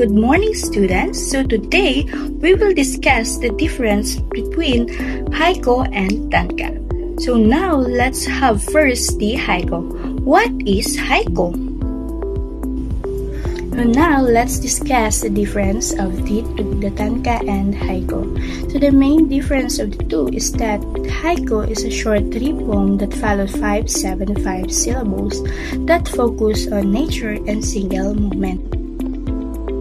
Good morning, students. So today, we will discuss the difference between Haiku and Tangka. So now, let's have first the Haiku. What is Haiku? So now, let's discuss the difference of the Tangka and Haiku. So the main difference of the two is that Haiku is a short tree poem that follows 575 syllables that focus on nature and single movement.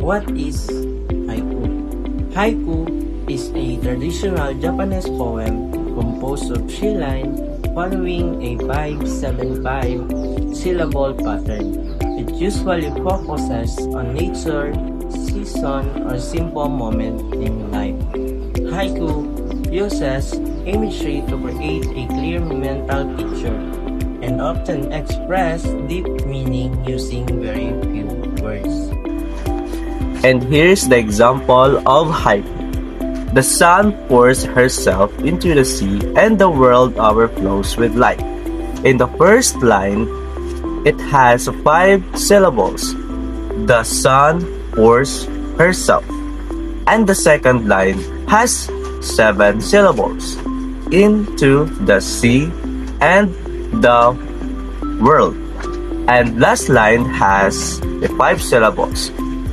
What is haiku? Haiku is a traditional Japanese poem composed of 3 lines following a 575 syllable pattern. It usually focuses on nature, season, or simple moment in life. Haiku uses imagery to create a clear mental picture and often express deep meaning using very few words. And here's the example of haiku. The sun pours herself into the sea and the world overflows with light. In the first line, it has 5 syllables. The sun pours herself. And the second line has 7 syllables. Into the sea and the world. And last line has 5 syllables.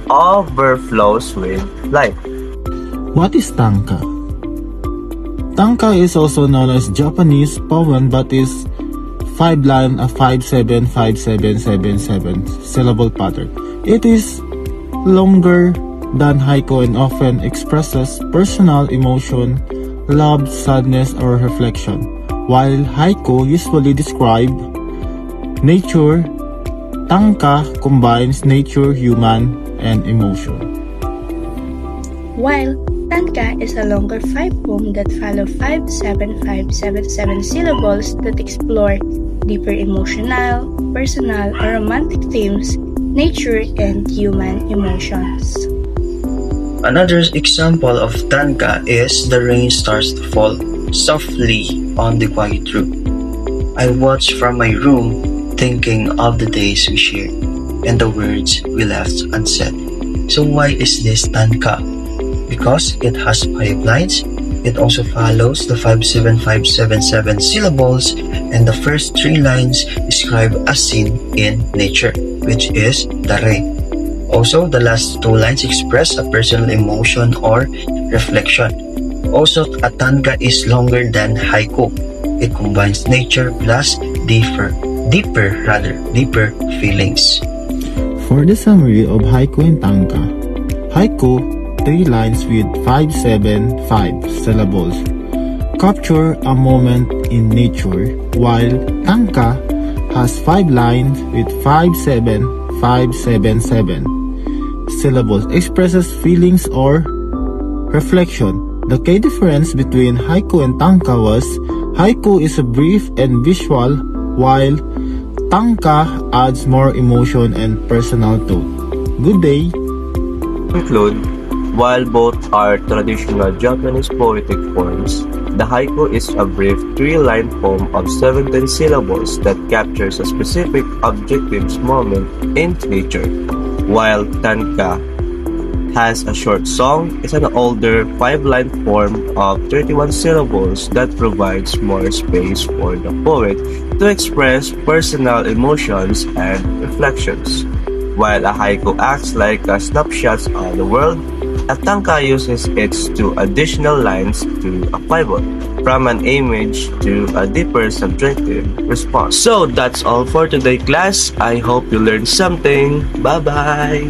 Overflows with life. What is Tangka? Tangka is also known as Japanese poem but is 5 line a 5-7-5-7-7-7 syllable pattern. It is longer than haiku and often expresses personal emotion, love, sadness, or reflection, while haiku usually describe nature. Tangka combines nature, human, and emotion. While Tangka is a longer 5 poem that follow 5-7-5-7-7 syllables that explore deeper emotional, personal, or romantic themes, nature, and human emotions. Another example of Tangka is the rain starts to fall softly on the quiet room. I watch from my room thinking of the days we shared and the words we left unsaid. So why is this Tangka? Because it has 5 lines, it also follows the 5-7-5-7-7 syllables, and the first 3 lines describe a scene in nature, which is the rain. Also, the last 2 lines express a personal emotion or reflection. Also, a Tangka is longer than haiku. It combines nature plus deeper feelings. For the summary of haiku and Tangka, haiku, 3 lines with 5-7-5 syllables, capture a moment in nature, while Tangka has 5 lines with 5-7-5-7-7 syllables, expresses feelings or reflection. The key difference between haiku and Tangka was haiku is a brief and visual, while Tangka adds more emotion and personal thought. Good day! Conclude, while both are traditional Japanese poetic forms, the haiku is a brief 3-line poem of 17 syllables that captures a specific objective moment in nature, while Tangka has a short song, is an older 5-line form of 31 syllables that provides more space for the poet to express personal emotions and reflections. While a haiku acts like a snapshot of the world, a Tangka uses its 2 additional lines to a pivot from an image to a deeper subjective response. So that's all for today, class. I hope you learned something. Bye-bye!